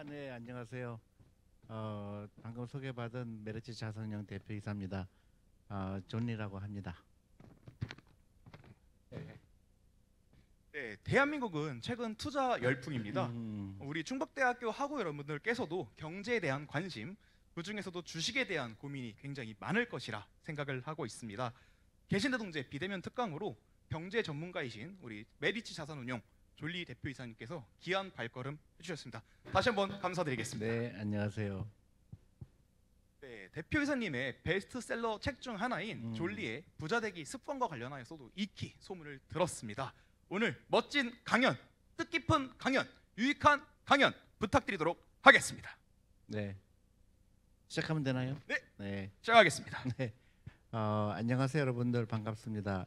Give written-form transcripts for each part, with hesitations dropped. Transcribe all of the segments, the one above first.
네, 안녕하세요. 방금 소개받은 메르츠 자산운용 대표이사입니다. 존리라고 합니다. 네, 대한민국은 최근 투자 열풍입니다. 음, 우리 충북대학교 학우 여러분들께서도 경제에 대한 관심, 그 중에서도 주식에 대한 고민이 굉장히 많을 것이라 생각을 하고 있습니다. 개신대동제 비대면 특강으로 경제 전문가이신 우리 메리츠 자산운용 졸리 대표이사님께서 귀한 발걸음 해주셨습니다. 다시 한번 감사드리겠습니다. 네, 안녕하세요. 네, 대표이사님의 베스트셀러 책 중 하나인 졸리의 부자되기 습관과 관련하여서도 익히 소문을 들었습니다. 오늘 멋진 강연, 뜻깊은 강연, 유익한 강연 부탁드리도록 하겠습니다. 네, 시작하면 되나요? 네. 네, 시작하겠습니다. 네. 안녕하세요, 여러분들 반갑습니다.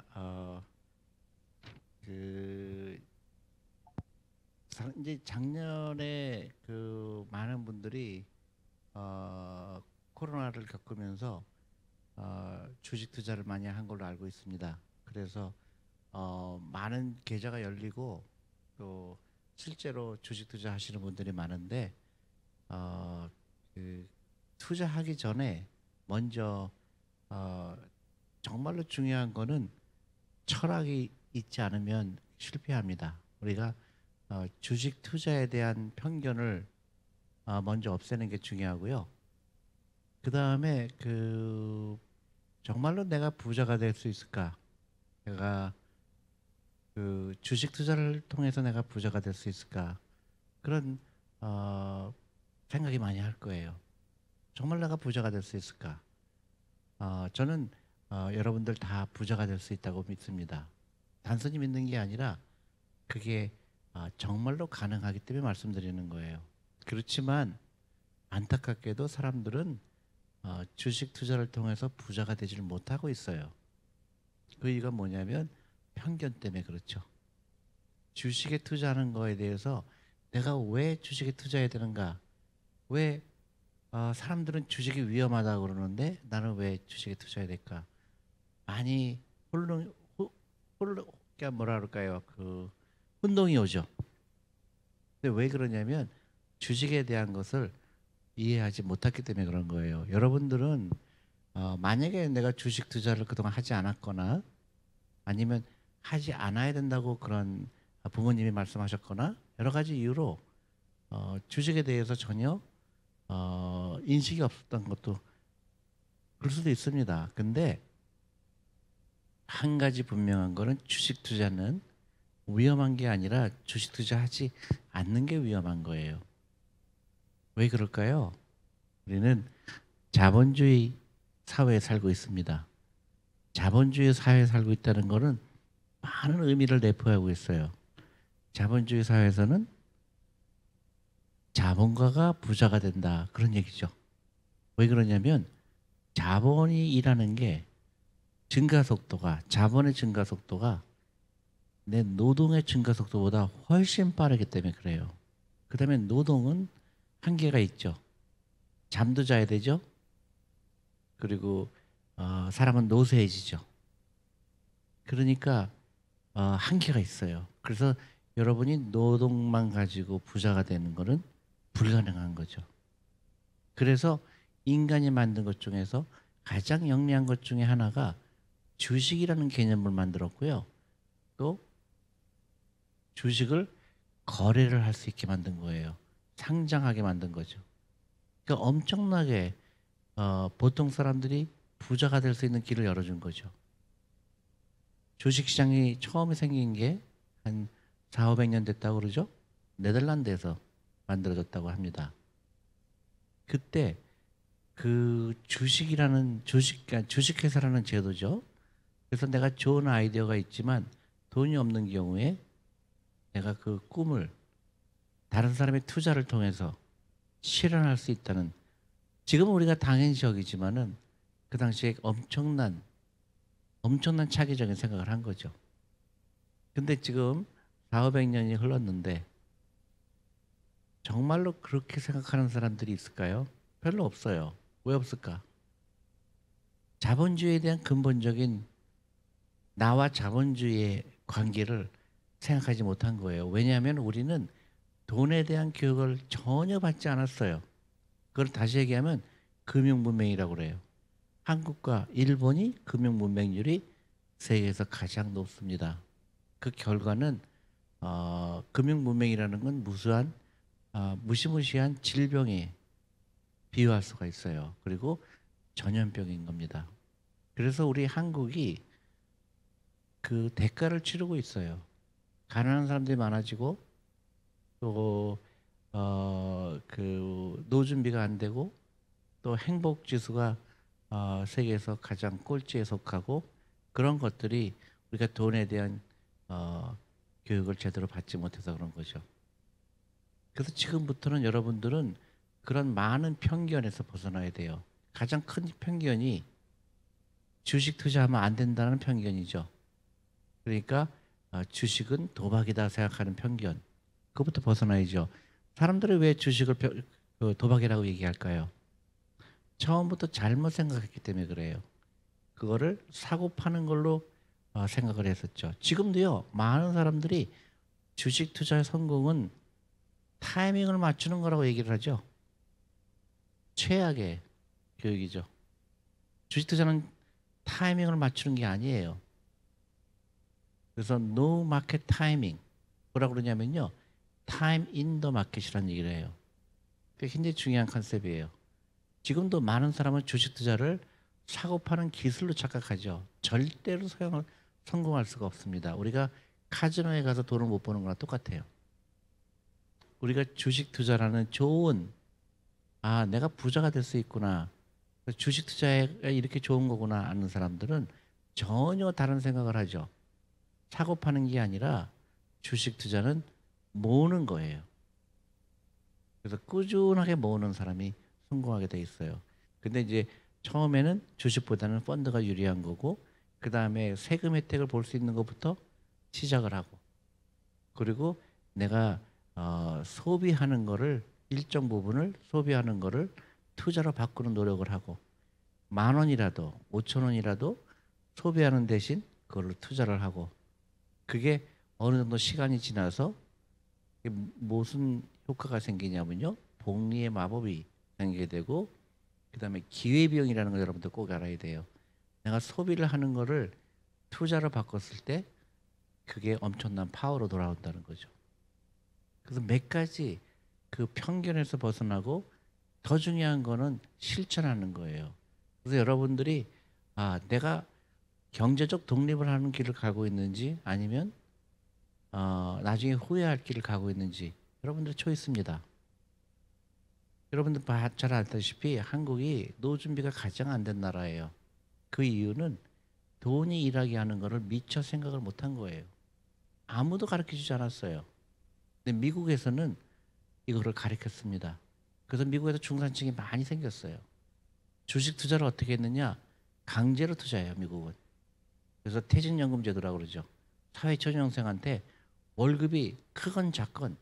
이제 작년에 그 많은 분들이 코로나를 겪으면서 주식 투자를 많이 한 걸로 알고 있습니다. 그래서 많은 계좌가 열리고 또 실제로 주식 투자하시는 분들이 많은데 그 투자하기 전에 먼저 정말로 중요한 거는 철학이 있지 않으면 실패합니다. 우리가 주식 투자에 대한 편견을 먼저 없애는 게 중요하고요. 그 다음에 정말로 내가 부자가 될 수 있을까? 내가 그 주식 투자를 통해서 내가 부자가 될 수 있을까? 그런 생각이 많이 할 거예요. 정말 내가 부자가 될 수 있을까? 저는 여러분들 다 부자가 될 수 있다고 믿습니다. 단순히 믿는 게 아니라 그게 정말로 가능하기 때문에 말씀드리는 거예요. 그렇지만 안타깝게도 사람들은 주식 투자를 통해서 부자가 되지를 못하고 있어요. 그 이유가 뭐냐면 편견 때문에 그렇죠. 주식에 투자하는 거에 대해서 내가 왜 주식에 투자해야 되는가? 왜 사람들은 주식이 위험하다고 그러는데 나는 왜 주식에 투자해야 될까? 많이 그러니까 뭐라 그럴까요? 혼동이 오죠. 근데 왜 그러냐면 주식에 대한 것을 이해하지 못했기 때문에 그런 거예요. 여러분들은 만약에 내가 주식 투자를 그동안 하지 않았거나 아니면 하지 않아야 된다고 그런 부모님이 말씀하셨거나 여러 가지 이유로 주식에 대해서 전혀 인식이 없었던 것도 그럴 수도 있습니다. 근데 한 가지 분명한 거는 주식 투자는 위험한 게 아니라 주식 투자하지 않는 게 위험한 거예요. 왜 그럴까요? 우리는 자본주의 사회에 살고 있습니다. 자본주의 사회에 살고 있다는 것은 많은 의미를 내포하고 있어요. 자본주의 사회에서는 자본가가 부자가 된다 그런 얘기죠. 왜 그러냐면 자본이 일하는 게 자본의 증가 속도가 내 노동의 증가 속도보다 훨씬 빠르기 때문에 그래요. 그 다음에 노동은 한계가 있죠. 잠도 자야 되죠. 그리고 사람은 노쇠해지죠. 그러니까 한계가 있어요. 그래서 여러분이 노동만 가지고 부자가 되는 것은 불가능한 거죠. 그래서 인간이 만든 것 중에서 가장 영리한 것 중에 하나가 주식이라는 개념을 만들었고요. 또 주식을 거래를 할 수 있게 만든 거예요. 상장하게 만든 거죠. 그러니까 엄청나게 보통 사람들이 부자가 될 수 있는 길을 열어준 거죠. 주식시장이 처음에 생긴 게 한 400~500년 됐다고 그러죠. 네덜란드에서 만들어졌다고 합니다. 그때 그 그러니까 주식회사라는 제도죠. 그래서 내가 좋은 아이디어가 있지만 돈이 없는 경우에 내가 그 꿈을 다른 사람의 투자를 통해서 실현할 수 있다는, 지금은 우리가 당연시 여기지만은 그 당시에 엄청난 차기적인 생각을 한 거죠. 근데 지금 400~500년이 흘렀는데 정말로 그렇게 생각하는 사람들이 있을까요? 별로 없어요. 왜 없을까? 자본주의에 대한 근본적인 나와 자본주의의 관계를 생각하지 못한 거예요. 왜냐하면 우리는 돈에 대한 교육을 전혀 받지 않았어요. 그걸 다시 얘기하면 금융문맹이라고 그래요. 한국과 일본이 금융문맹률이 세계에서 가장 높습니다. 그 결과는 금융문맹이라는 건 무시무시한 질병에 비유할 수가 있어요. 그리고 전염병인 겁니다. 그래서 우리 한국이 그 대가를 치르고 있어요. 가난한 사람들이 많아지고 또 그 노준비가 안 되고 또 행복 지수가 세계에서 가장 꼴찌에 속하고 그런 것들이 우리가 돈에 대한 교육을 제대로 받지 못해서 그런 거죠. 그래서 지금부터는 여러분들은 그런 많은 편견에서 벗어나야 돼요. 가장 큰 편견이 주식 투자하면 안 된다는 편견이죠. 그러니까 주식은 도박이다 생각하는 편견. 그것부터 벗어나야죠. 사람들은 왜 주식을 도박이라고 얘기할까요? 처음부터 잘못 생각했기 때문에 그래요. 그거를 사고 파는 걸로 생각을 했었죠. 지금도요. 많은 사람들이 주식 투자의 성공은 타이밍을 맞추는 거라고 얘기를 하죠. 최악의 교육이죠. 주식 투자는 타이밍을 맞추는 게 아니에요. 그래서 no market timing. 뭐라고 그러냐면요. time in the market이라는 얘기를 해요. 그게 굉장히 중요한 컨셉이에요. 지금도 많은 사람은 주식 투자를 사고 파는 기술로 착각하죠. 절대로 성공할 수가 없습니다. 우리가 카지노에 가서 돈을 못 버는 거랑 똑같아요. 우리가 주식 투자라는 좋은 내가 부자가 될 수 있구나. 주식 투자가 이렇게 좋은 거구나 아는 사람들은 전혀 다른 생각을 하죠. 사고 파는 게 아니라 주식 투자는 모으는 거예요. 그래서 꾸준하게 모으는 사람이 성공하게 돼 있어요. 근데 이제 처음에는 주식보다는 펀드가 유리한 거고 그 다음에 세금 혜택을 볼 수 있는 것부터 시작을 하고 그리고 내가 소비하는 거를 일정 부분을 소비하는 거를 투자로 바꾸는 노력을 하고 10,000원이라도 5,000원이라도 소비하는 대신 그걸로 투자를 하고 그게 어느 정도 시간이 지나서 무슨 효과가 생기냐면요. 복리의 마법이 생기게 되고 그 다음에 기회비용이라는 걸 여러분들 꼭 알아야 돼요. 내가 소비를 하는 거를 투자로 바꿨을 때 그게 엄청난 파워로 돌아온다는 거죠. 그래서 몇 가지 그 편견에서 벗어나고 더 중요한 거는 실천하는 거예요. 그래서 여러분들이 내가 경제적 독립을 하는 길을 가고 있는지 아니면 나중에 후회할 길을 가고 있는지 여러분들의 초이스입니다. 여러분들 잘 알다시피 한국이 노준비가 가장 안 된 나라예요. 그 이유는 돈이 일하게 하는 거를 미처 생각을 못한 거예요. 아무도 가르쳐주지 않았어요. 근데 미국에서는 이거를 가르쳤습니다. 그래서 미국에서 중산층이 많이 생겼어요. 주식 투자를 어떻게 했느냐? 강제로 투자해요, 미국은. 그래서 퇴직연금 제도라고 그러죠. 사회초년생한테 월급이 크건 작건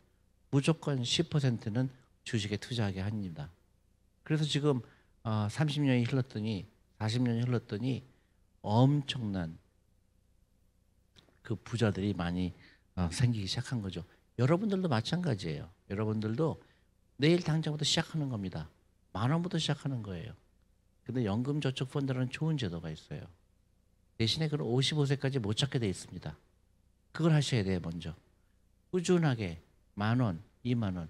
무조건 10%는 주식에 투자하게 합니다. 그래서 지금 30년이 흘렀더니 40년이 흘렀더니 엄청난 그 부자들이 많이 생기기 시작한 거죠. 여러분들도 마찬가지예요. 여러분들도 내일 당장부터 시작하는 겁니다. 10,000원부터 시작하는 거예요. 근데 연금저축펀드라는 좋은 제도가 있어요. 대신에 그걸 55세까지 못 찾게 돼 있습니다. 그걸 하셔야 돼요, 먼저. 꾸준하게 10,000원, 20,000원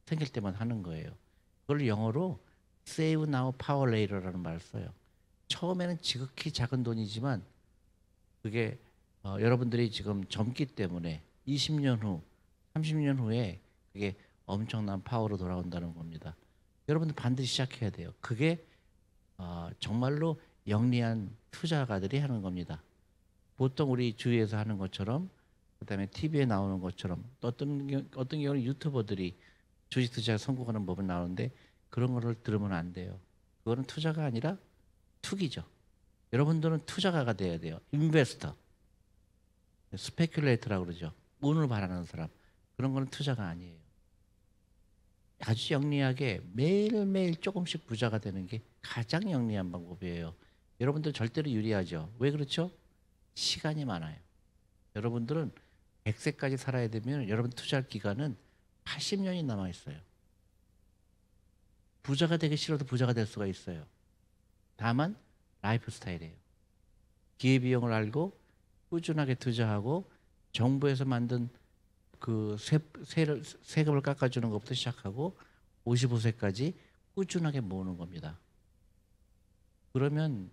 생길 때만 하는 거예요. 그걸 영어로 Save Now, Power Later라는 말을 써요. 처음에는 지극히 작은 돈이지만 그게 여러분들이 지금 젊기 때문에 20년 후, 30년 후에 그게 엄청난 파워로 돌아온다는 겁니다. 여러분들 반드시 시작해야 돼요. 그게 정말로 영리한 투자가들이 하는 겁니다. 보통 우리 주위에서 하는 것처럼 그다음에 TV에 나오는 것처럼 또 어떤 경우는 유튜버들이 주식 투자에 성공하는 법을 나오는데 그런 거를 들으면 안 돼요. 그거는 투자가 아니라 투기죠. 여러분들은 투자가가 돼야 돼요. 인베스터, 스페큘레이터라고 그러죠. 운을 바라는 사람. 그런 거는 투자가 아니에요. 아주 영리하게 매일매일 조금씩 부자가 되는 게 가장 영리한 방법이에요. 여러분들 절대로 유리하죠. 왜 그렇죠? 시간이 많아요. 여러분들은 100세까지 살아야 되면 여러분 투자할 기간은 80년이 남아 있어요. 부자가 되기 싫어도 부자가 될 수가 있어요. 다만 라이프 스타일이에요. 기회비용을 알고 꾸준하게 투자하고 정부에서 만든 그 세금을 깎아주는 것부터 시작하고 55세까지 꾸준하게 모으는 겁니다. 그러면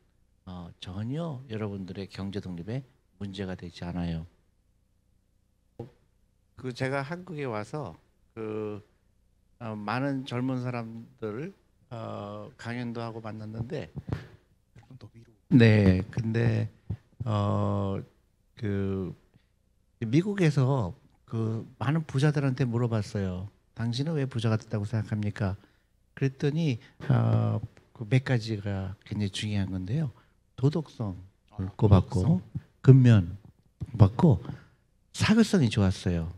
전혀 여러분들의 경제 독립에 문제가 되지 않아요. 그 제가 한국에 와서 많은 젊은 사람들을 강연도 하고 만났는데, 좀 더 위로. 네, 근데 그 미국에서 그 많은 부자들한테 물어봤어요. 당신은 왜 부자가 됐다고 생각합니까? 그랬더니 그 몇 가지가 굉장히 중요한 건데요. 도덕성을 꼽았고, 근면 꼽았고, 사교성이 좋았어요.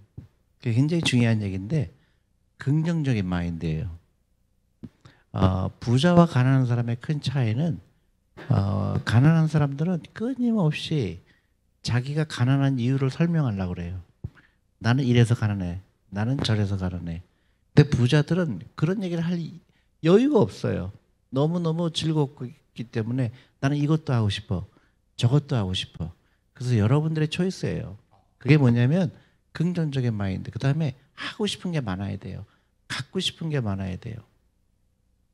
그게 굉장히 중요한 얘기인데 긍정적인 마인드예요. 부자와 가난한 사람의 큰 차이는 가난한 사람들은 끊임없이 자기가 가난한 이유를 설명하려고 그래요. 나는 이래서 가난해. 나는 저래서 가난해. 근데 부자들은 그런 얘기를 할 여유가 없어요. 너무너무 즐겁기 때문에 나는 이것도 하고 싶어. 저것도 하고 싶어. 그래서 여러분들의 초이스예요. 그게 뭐냐면 긍정적인 마인드. 그다음에 하고 싶은 게 많아야 돼요. 갖고 싶은 게 많아야 돼요.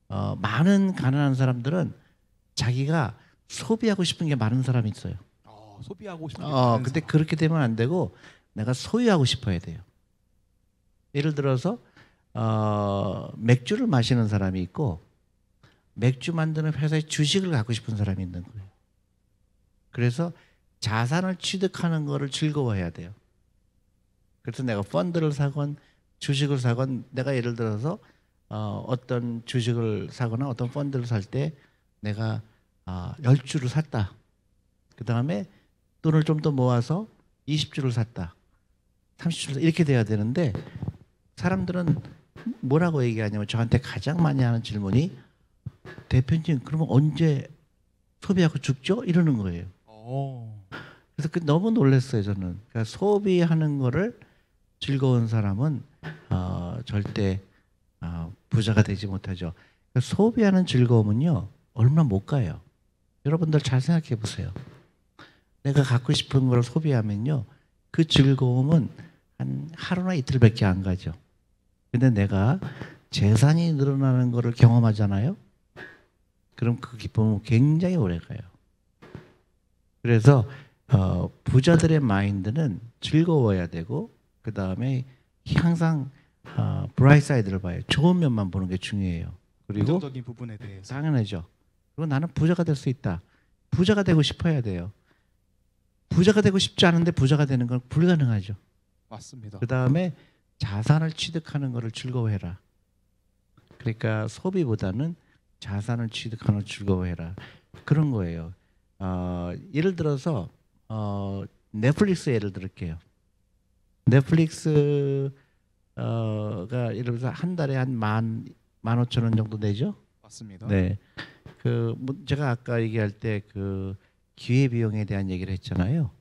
많은 가난한 사람들은 자기가 소비하고 싶은 게 많은 사람이 있어요. 소비하고 싶은 게 많은 근데 사람. 그렇게 되면 안 되고 내가 소유하고 싶어야 돼요. 예를 들어서 맥주를 마시는 사람이 있고 맥주 만드는 회사의 주식을 갖고 싶은 사람이 있는 거예요. 그래서 자산을 취득하는 거를 즐거워해야 돼요. 그래서 내가 펀드를 사건 주식을 사건 내가 예를 들어서 어떤 주식을 사거나 어떤 펀드를 살 때 내가 10주를 샀다. 그 다음에 돈을 좀 더 모아서 20주를 샀다. 30주를 샀다. 이렇게 돼야 되는데 사람들은 뭐라고 얘기하냐면 저한테 가장 많이 하는 질문이 대표님 그러면 언제 소비하고 죽죠? 이러는 거예요. 그래서 너무 놀랐어요 저는. 그러니까 소비하는 거를 즐거운 사람은 절대 부자가 되지 못하죠. 그러니까 소비하는 즐거움은요 얼마 못 가요. 여러분들 잘 생각해 보세요. 내가 갖고 싶은 걸 소비하면요 그 즐거움은 한 하루나 이틀밖에 안 가죠. 근데 내가 재산이 늘어나는 거를 경험하잖아요. 그럼 그 기쁨은 굉장히 오래 가요. 그래서 부자들의 마인드는 즐거워야 되고 그 다음에 항상 브라이트 사이드를 봐요. 좋은 면만 보는 게 중요해요. 그리고 긍정적인 부분에 대해서. 당연하죠. 그리고 나는 부자가 될 수 있다. 부자가 되고 싶어야 돼요. 부자가 되고 싶지 않은데 부자가 되는 건 불가능하죠. 맞습니다. 그 다음에 자산을 취득하는 것을 즐거워해라. 그러니까 소비보다는 자산을 취득하는 걸 즐거워해라. 그런 거예요. 예를 들어서 넷플릭스 예를 들을게요. 넷플릭스가 예를 들어서 한 달에 한 15,000원 정도 내죠? 맞습니다. 네. 제가 아까 얘기할 때 그 기회 비용에 대한 얘기를 했잖아요.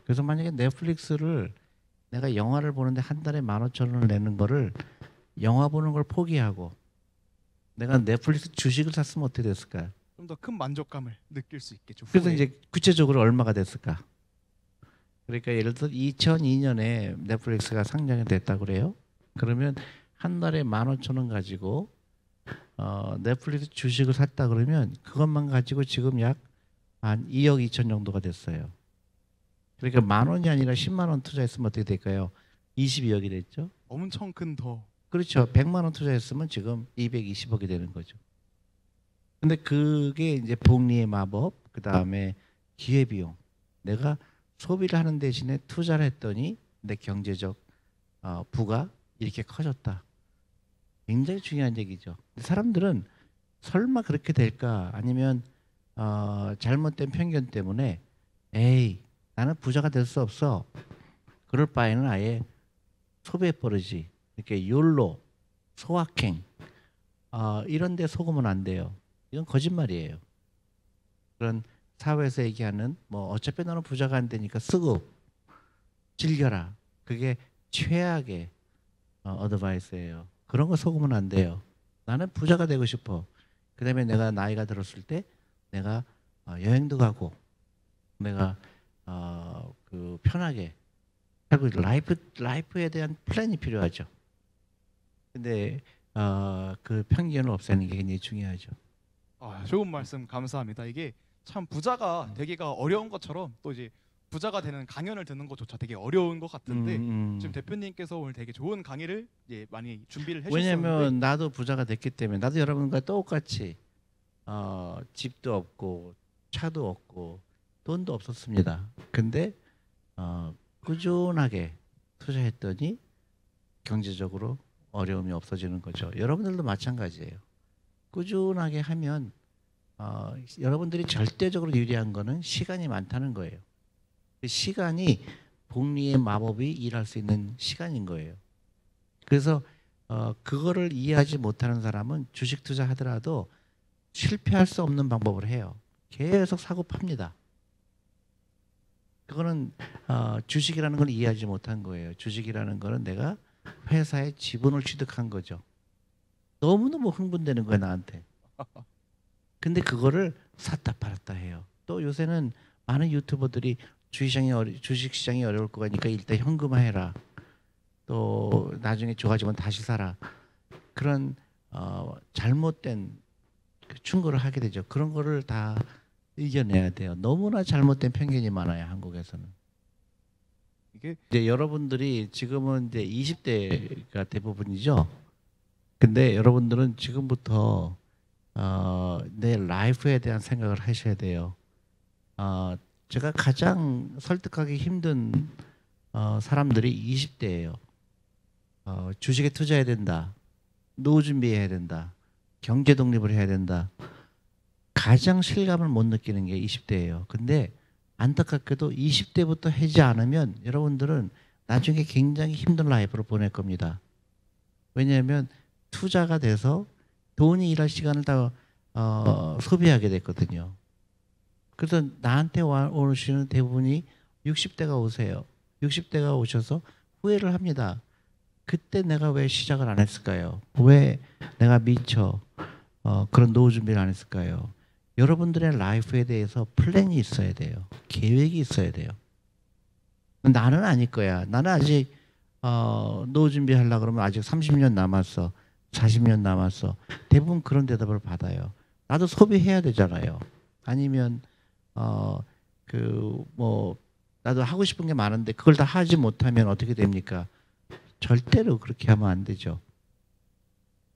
그래서 만약에 넷플릭스를 내가 영화를 보는데 한 달에 15,000원을 내는 거를 영화 보는 걸 포기하고 내가 넷플릭스 주식을 샀으면 어떻게 됐을까요? 좀 더 큰 만족감을 느낄 수 있겠죠. 그래서 후에. 이제 구체적으로 얼마가 됐을까? 그러니까 예를 들어 2002년에 넷플릭스가 상장이 됐다고 그래요. 그러면 한 달에 15,000원 가지고 넷플릭스 주식을 샀다 그러면 그것만 가지고 지금 약 한 2억 2천 정도가 됐어요. 그러니까 10,000원이 아니라 10만 원 투자했으면 어떻게 될까요? 22억이 됐죠. 엄청 큰 더. 그렇죠. 100만 원 투자했으면 지금 220억이 되는 거죠. 근데 그게 이제 복리의 마법, 그 다음에 기회비용. 내가 소비를 하는 대신에 투자를 했더니 내 경제적 부가 이렇게 커졌다. 굉장히 중요한 얘기죠. 사람들은 설마 그렇게 될까? 아니면 잘못된 편견 때문에 에이 나는 부자가 될 수 없어. 그럴 바에는 아예 소비해 버리지. 이렇게 욜로, 소확행 이런 데 속으면 안 돼요. 이건 거짓말이에요. 그런 사회에서 얘기하는 뭐 어차피 너는 부자가 안 되니까 쓰고 즐겨라. 그게 최악의 어드바이스예요. 그런 거 속으면 안 돼요. 나는 부자가 되고 싶어. 그다음에 내가 나이가 들었을 때 내가 여행도 가고 내가 그 편하게 살고 라이프에 대한 플랜이 필요하죠. 근데 그 편견을 없애는 게 굉장히 중요하죠. 좋은 말씀 감사합니다. 이게 참 부자가 되기가 어려운 것처럼 또 이제 부자가 되는 강연을 듣는 것조차 되게 어려운 것 같은데 지금 대표님께서 오늘 되게 좋은 강의를 이제 많이 준비를 해주셨는데 왜냐면 나도 부자가 됐기 때문에 나도 여러분과 똑같이 집도 없고 차도 없고 돈도 없었습니다. 근데 꾸준하게 투자했더니 경제적으로 어려움이 없어지는 거죠. 여러분들도 마찬가지예요. 꾸준하게 하면 여러분들이 절대적으로 유리한 거는 시간이 많다는 거예요. 그 시간이 복리의 마법이 일할 수 있는 시간인 거예요. 그래서 그거를 이해하지 못하는 사람은 주식 투자하더라도 실패할 수 없는 방법을 해요. 계속 사고 팝니다. 그거는 주식이라는 걸 이해하지 못한 거예요. 주식이라는 거는 내가 회사의 지분을 취득한 거죠. 너무너무 흥분되는 거예요, 나한테. 근데 그거를 샀다 팔았다 해요. 또 요새는 많은 유튜버들이 주식시장이 어려울 거니까 일단 현금화해라. 또 나중에 좋아지면 다시 사라. 그런 잘못된 충고를 하게 되죠. 그런 거를 다 이겨내야 돼요. 너무나 잘못된 편견이 많아요, 한국에서는. 이게 이제 여러분들이 지금은 이제 20대가 대부분이죠. 근데 여러분들은 지금부터 내 라이프에 대한 생각을 하셔야 돼요. 제가 가장 설득하기 힘든 사람들이 20대예요. 주식에 투자해야 된다. 노후 준비해야 된다. 경제 독립을 해야 된다. 가장 실감을 못 느끼는 게 20대예요. 근데 안타깝게도 20대부터 하지 않으면 여러분들은 나중에 굉장히 힘든 라이프를 보낼 겁니다. 왜냐하면 투자가 돼서 돈이 일할 시간을 다 소비하게 됐거든요. 그래서 나한테 오시는 대부분이 60대가 오세요. 60대가 오셔서 후회를 합니다. 그때 내가 왜 시작을 안 했을까요? 왜 내가 미처 그런 노후 준비를 안 했을까요? 여러분들의 라이프에 대해서 플랜이 있어야 돼요. 계획이 있어야 돼요. 나는 아닐 거야. 나는 아직 노후 준비하려고 그러면 아직 30년 남았어. 40년 남았어. 대부분 그런 대답을 받아요. 나도 소비해야 되잖아요. 아니면 나도 하고 싶은 게 많은데 그걸 다 하지 못하면 어떻게 됩니까? 절대로 그렇게 하면 안 되죠.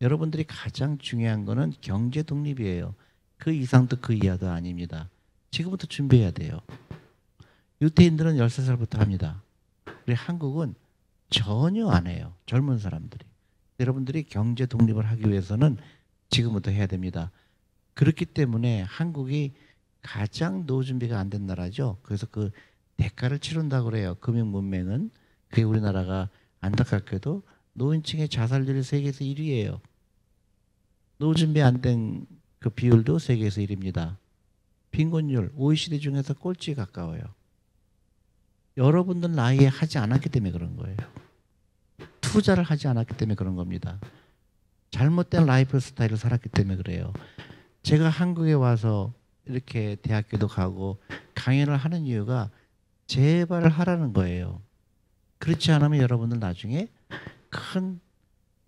여러분들이 가장 중요한 거는 경제 독립이에요. 그 이상도 그 이하도 아닙니다. 지금부터 준비해야 돼요. 유태인들은 13살부터 합니다. 우리 한국은 전혀 안 해요. 젊은 사람들이. 여러분들이 경제 독립을 하기 위해서는 지금부터 해야 됩니다. 그렇기 때문에 한국이 가장 노후 준비가 안 된 나라죠. 그래서 그 대가를 치른다고 그래요. 금융 문맹은. 그게 우리나라가 안타깝게도 노인층의 자살률이 세계에서 1위예요. 노후 준비 안 된 그 비율도 세계에서 1위입니다. 빈곤율 OECD 중에서 꼴찌에 가까워요. 여러분들 나이에 하지 않았기 때문에 그런 거예요. 투자를 하지 않았기 때문에 그런 겁니다. 잘못된 라이프 스타일을 살았기 때문에 그래요. 제가 한국에 와서 이렇게 대학교도 가고 강연을 하는 이유가 제발 하라는 거예요. 그렇지 않으면 여러분들 나중에 큰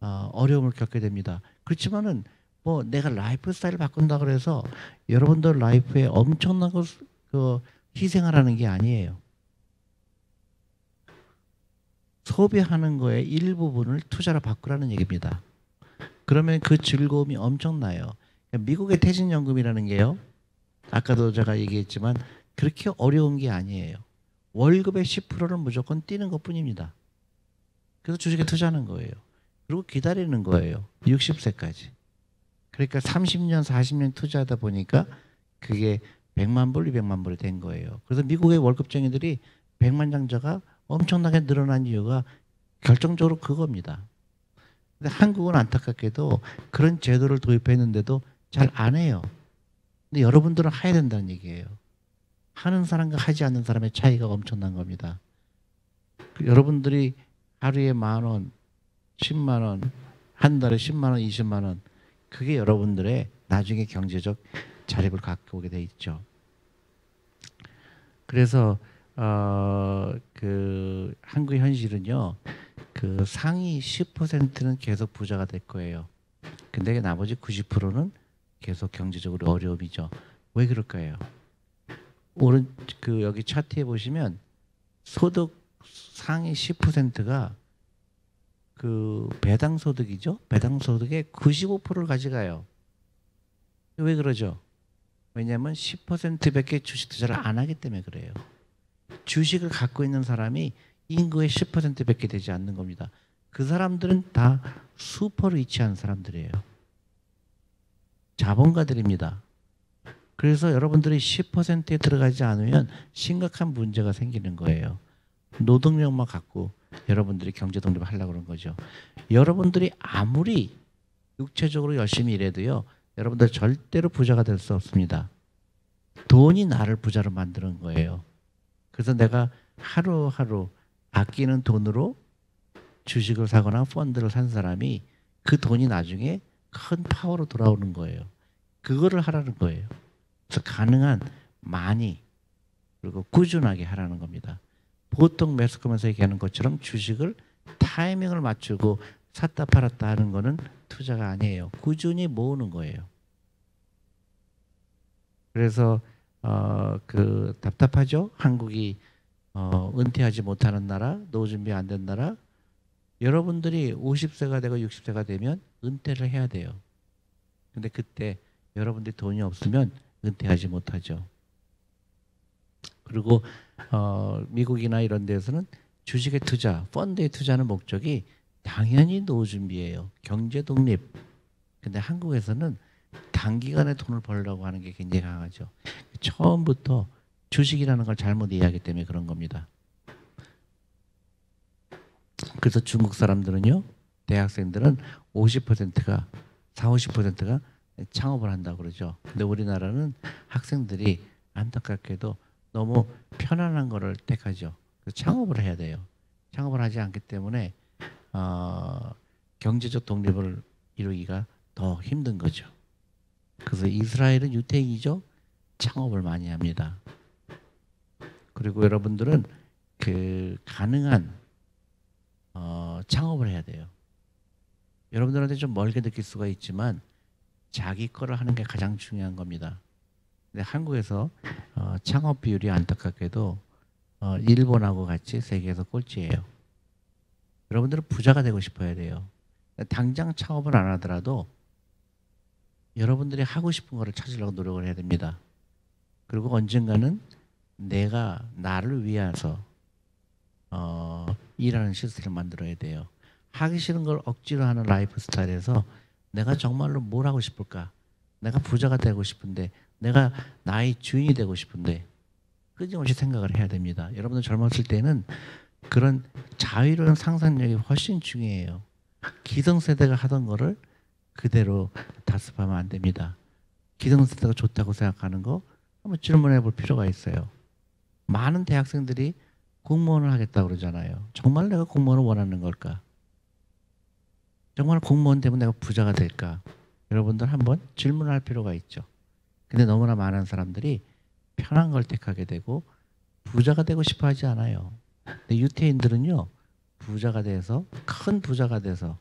어려움을 겪게 됩니다. 그렇지만은 뭐 내가 라이프 스타일을 바꾼다 그래서 여러분들 라이프에 엄청난 그 희생하라는 게 아니에요. 소비하는 거에 일부분을 투자로 바꾸라는 얘기입니다. 그러면 그 즐거움이 엄청나요. 미국의 퇴직연금이라는 게요. 아까도 제가 얘기했지만 그렇게 어려운 게 아니에요. 월급의 10%를 무조건 띄는 것뿐입니다. 그래서 주식에 투자하는 거예요. 그리고 기다리는 거예요. 60세까지. 그러니까 30년, 40년 투자하다 보니까 그게 100만 불, 200만 불이 된 거예요. 그래서 미국의 월급쟁이들이 100만 장자가 엄청나게 늘어난 이유가 결정적으로 그겁니다. 근데 한국은 안타깝게도 그런 제도를 도입했는데도 잘 안 해요. 근데 여러분들은 해야 된다는 얘기예요. 하는 사람과 하지 않는 사람의 차이가 엄청난 겁니다. 여러분들이 하루에 10,000원, 10만 원, 한 달에 10만 원, 20만 원. 그게 여러분들의 나중에 경제적 자립을 갖고 오게 돼 있죠. 그래서 그 한국 현실은요. 그 상위 10%는 계속 부자가 될 거예요. 근데 나머지 90%는 계속 경제적으로 어려움이죠. 왜 그럴까요? 오른 그 여기 차트에 보시면 소득 상위 10%가 그 배당 소득이죠. 배당 소득의 95%를 가져가요. 왜 그러죠? 왜냐하면 10%밖에 주식 투자를 안 하기 때문에 그래요. 주식을 갖고 있는 사람이 인구의 10%밖에 되지 않는 겁니다. 그 사람들은 다 수퍼로 위치한 사람들이에요. 자본가들입니다. 그래서 여러분들이 10%에 들어가지 않으면 심각한 문제가 생기는 거예요. 노동력만 갖고 여러분들이 경제 독립을 하려고 그런 거죠. 여러분들이 아무리 육체적으로 열심히 일해도요. 여러분들 절대로 부자가 될 수 없습니다. 돈이 나를 부자로 만드는 거예요. 그래서 내가 하루하루 아끼는 돈으로 주식을 사거나 펀드를 산 사람이 그 돈이 나중에 큰 파워로 돌아오는 거예요. 그거를 하라는 거예요. 그래서 가능한 많이 그리고 꾸준하게 하라는 겁니다. 보통 매스컴에서 얘기하는 것처럼 주식을 타이밍을 맞추고 샀다 팔았다 하는 거는 투자가 아니에요. 꾸준히 모으는 거예요. 그래서 그 답답하죠? 한국이 은퇴하지 못하는 나라, 노후 준비 안 된 나라. 여러분들이 50세가 되고 60세가 되면 은퇴를 해야 돼요. 근데 그때 여러분들이 돈이 없으면 은퇴하지 못하죠. 그리고 미국이나 이런 데서는 주식의 투자, 펀드의 투자하는 목적이 당연히 노후 준비예요. 경제 독립. 근데 한국에서는 단기간에 돈을 벌려고 하는 게 굉장히 강하죠. 처음부터 주식이라는 걸 잘못 이해하기 때문에 그런 겁니다. 그래서 중국 사람들은요, 대학생들은 50%가 40~50%가 창업을 한다고 그러죠. 근데 우리나라는 학생들이 안타깝게도 너무 편안한 거를 택하죠. 그래서 창업을 해야 돼요. 창업을 하지 않기 때문에 경제적 독립을 이루기가 더 힘든 거죠. 그래서 이스라엘은 유태인이죠. 창업을 많이 합니다. 그리고 여러분들은 그 가능한 창업을 해야 돼요. 여러분들한테 좀 멀게 느낄 수가 있지만 자기 거를 하는 게 가장 중요한 겁니다. 근데 한국에서 창업 비율이 안타깝게도 일본하고 같이 세계에서 꼴찌예요. 여러분들은 부자가 되고 싶어야 돼요. 당장 창업을 안 하더라도 여러분들이 하고 싶은 거를 찾으려고 노력을 해야 됩니다. 그리고 언젠가는 내가 나를 위해서 일하는 시스템을 만들어야 돼요. 하기 싫은 걸 억지로 하는 라이프 스타일에서 내가 정말로 뭘 하고 싶을까? 내가 부자가 되고 싶은데, 내가 나의 주인이 되고 싶은데 끊임없이 생각을 해야 됩니다. 여러분들 젊었을 때는 그런 자유로운 상상력이 훨씬 중요해요. 기성세대가 하던 거를 그대로 답습하면 안 됩니다. 기성세대가 좋다고 생각하는 거 한번 질문해 볼 필요가 있어요. 많은 대학생들이 공무원을 하겠다고 그러잖아요. 정말 내가 공무원을 원하는 걸까? 정말 공무원 되면 내가 부자가 될까? 여러분들 한번 질문할 필요가 있죠. 근데 너무나 많은 사람들이 편한 걸 택하게 되고 부자가 되고 싶어 하지 않아요. 근데 유태인들은요, 부자가 돼서, 큰 부자가 돼서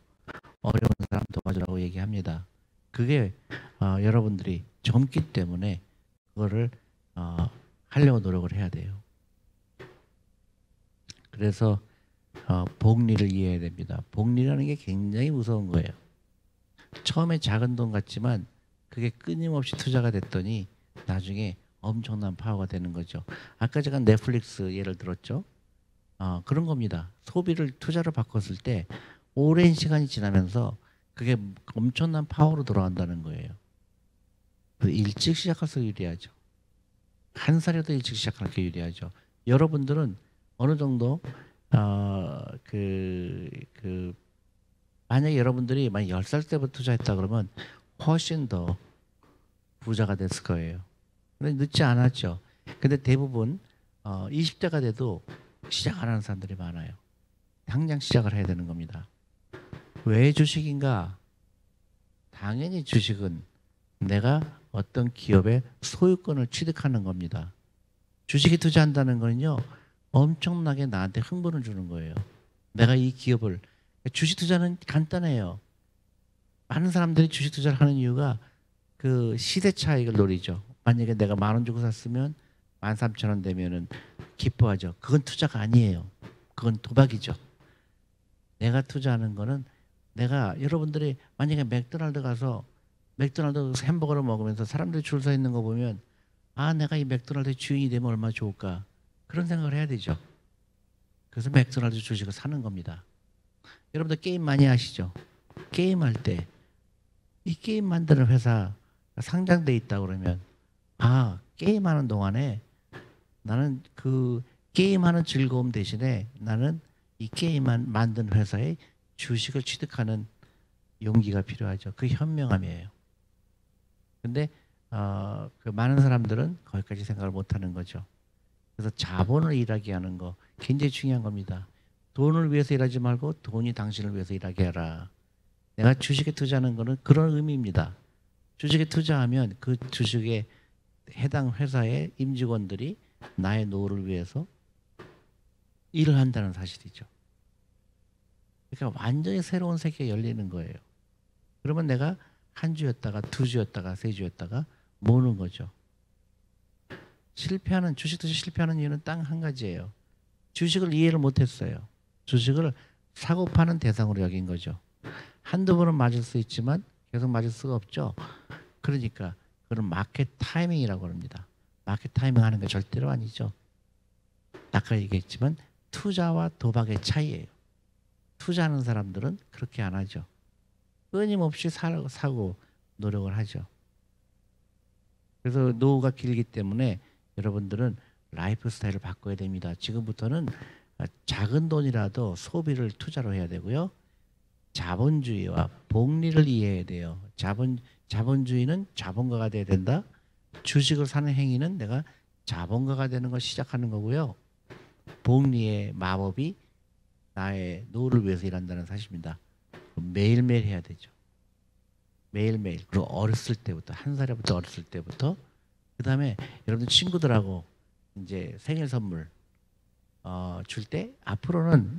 어려운 사람 도와주라고 얘기합니다. 그게 여러분들이 젊기 때문에 그거를 하려고 노력을 해야 돼요. 그래서 복리를 이해해야 됩니다. 복리라는 게 굉장히 무서운 거예요. 처음에 작은 돈 같지만 그게 끊임없이 투자가 됐더니 나중에 엄청난 파워가 되는 거죠. 아까 제가 넷플릭스 예를 들었죠. 그런 겁니다. 소비를 투자로 바꿨을 때 오랜 시간이 지나면서 그게 엄청난 파워로 돌아간다는 거예요. 일찍 시작할수록 유리하죠. 한 살이라도 일찍 시작할 게 유리하죠. 여러분들은 어느 정도 만약에 여러분들이 만약 10살 때부터 투자했다 그러면 훨씬 더 부자가 됐을 거예요. 근데 늦지 않았죠. 근데 대부분 20대가 돼도 시작 안 하는 사람들이 많아요. 당장 시작을 해야 되는 겁니다. 왜 주식인가? 당연히 주식은 내가 어떤 기업의 소유권을 취득하는 겁니다. 주식에 투자한다는 거는요, 엄청나게 나한테 흥분을 주는 거예요. 내가 이 기업을, 주식 투자는 간단해요. 많은 사람들이 주식 투자를 하는 이유가 그 시대 차익을 노리죠. 만약에 내가 10,000원 주고 샀으면 13,000원 되면은 기뻐하죠. 그건 투자가 아니에요. 그건 도박이죠. 내가 투자하는 거는 내가 여러분들이 만약에 맥도날드 가서 햄버거를 먹으면서 사람들이 줄 서 있는 거 보면 아, 내가 이 맥도날드의 주인이 되면 얼마나 좋을까. 그런 생각을 해야 되죠. 그래서 맥도날드 주식을 사는 겁니다. 여러분들 게임 많이 하시죠? 게임할 때 이 게임 만드는 회사 상장돼 있다 그러면 아, 게임하는 동안에 나는 그 게임하는 즐거움 대신에 나는 이 게임만 만든 회사의 주식을 취득하는 용기가 필요하죠. 그 현명함이에요. 근데 그 많은 사람들은 거기까지 생각을 못하는 거죠. 그래서 자본을 일하게 하는 거 굉장히 중요한 겁니다. 돈을 위해서 일하지 말고 돈이 당신을 위해서 일하게 하라. 내가 주식에 투자하는 거는 그런 의미입니다. 주식에 투자하면 그 주식에 해당 회사의 임직원들이 나의 노후를 위해서 일을 한다는 사실이죠. 그러니까 완전히 새로운 세계가 열리는 거예요. 그러면 내가 한 주였다가 두 주였다가 세 주였다가 모으는 거죠. 주식 투자 실패하는 이유는 딱 한 가지예요. 주식을 이해를 못했어요. 주식을 사고 파는 대상으로 여긴 거죠. 한두 번은 맞을 수 있지만 계속 맞을 수가 없죠. 그러니까 그런 마켓 타이밍이라고 합니다. 마켓 타이밍 하는 게 절대로 아니죠. 아까 얘기했지만 투자와 도박의 차이예요. 투자하는 사람들은 그렇게 안 하죠. 끊임없이 사고 노력을 하죠. 그래서 노후가 길기 때문에 여러분들은 라이프 스타일을 바꿔야 됩니다. 지금부터는 작은 돈이라도 소비를 투자로 해야 되고요. 자본주의와 복리를 이해해야 돼요. 자본주의는 자본가가 돼야 된다. 주식을 사는 행위는 내가 자본가가 되는 걸 시작하는 거고요. 복리의 마법이 나의 노후를 위해서 일한다는 사실입니다. 매일매일 해야 되죠. 매일매일. 그리고 어렸을 때부터, 한 살부터 어렸을 때부터. 그 다음에 여러분들 친구들하고 이제 생일 선물 줄 때 앞으로는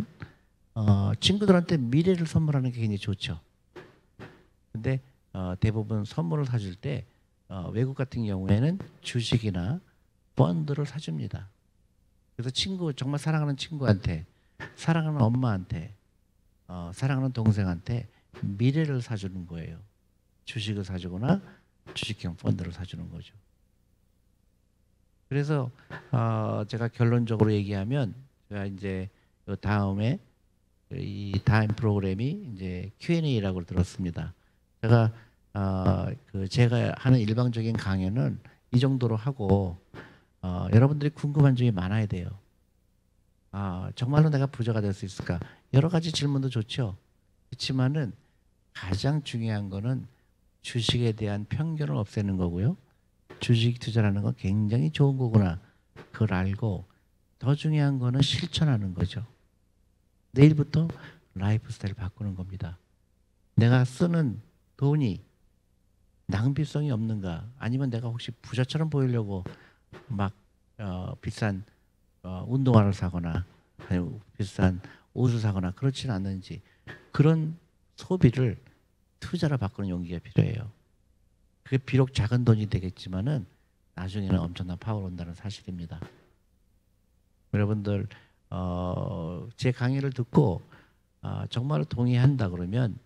친구들한테 미래를 선물하는 게 굉장히 좋죠. 근데 대부분 선물을 사줄 때 외국 같은 경우에는 주식이나 펀드를 사줍니다. 그래서 정말 사랑하는 친구한테, 사랑하는 엄마한테, 사랑하는 동생한테 미래를 사주는 거예요. 주식을 사주거나 주식형 펀드를 사주는 거죠. 그래서 제가 결론적으로 얘기하면 제가 이제 다음에 이 다음 프로그램이 이제 Q&A라고 들었습니다. 제가 제가 하는 일방적인 강연은 이 정도로 하고 여러분들이 궁금한 점이 많아야 돼요. 정말로 내가 부자가 될 수 있을까? 여러 가지 질문도 좋죠. 그렇지만은 가장 중요한 거는 주식에 대한 편견을 없애는 거고요. 주식 투자라는 건 굉장히 좋은 거구나. 그걸 알고 더 중요한 거는 실천하는 거죠. 내일부터 라이프 스타일을 바꾸는 겁니다. 내가 쓰는 돈이 낭비성이 없는가? 아니면 내가 혹시 부자처럼 보이려고 막 비싼 운동화를 사거나 아니면 비싼 옷을 사거나 그렇지는 않는지 그런 소비를 투자로 바꾸는 용기가 필요해요. 그게 비록 작은 돈이 되겠지만은 나중에는 엄청난 파워가 온다는 사실입니다. 여러분들 제 강의를 듣고 정말로 동의한다 그러면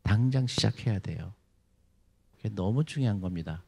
당장 시작해야 돼요. 그게 너무 중요한 겁니다.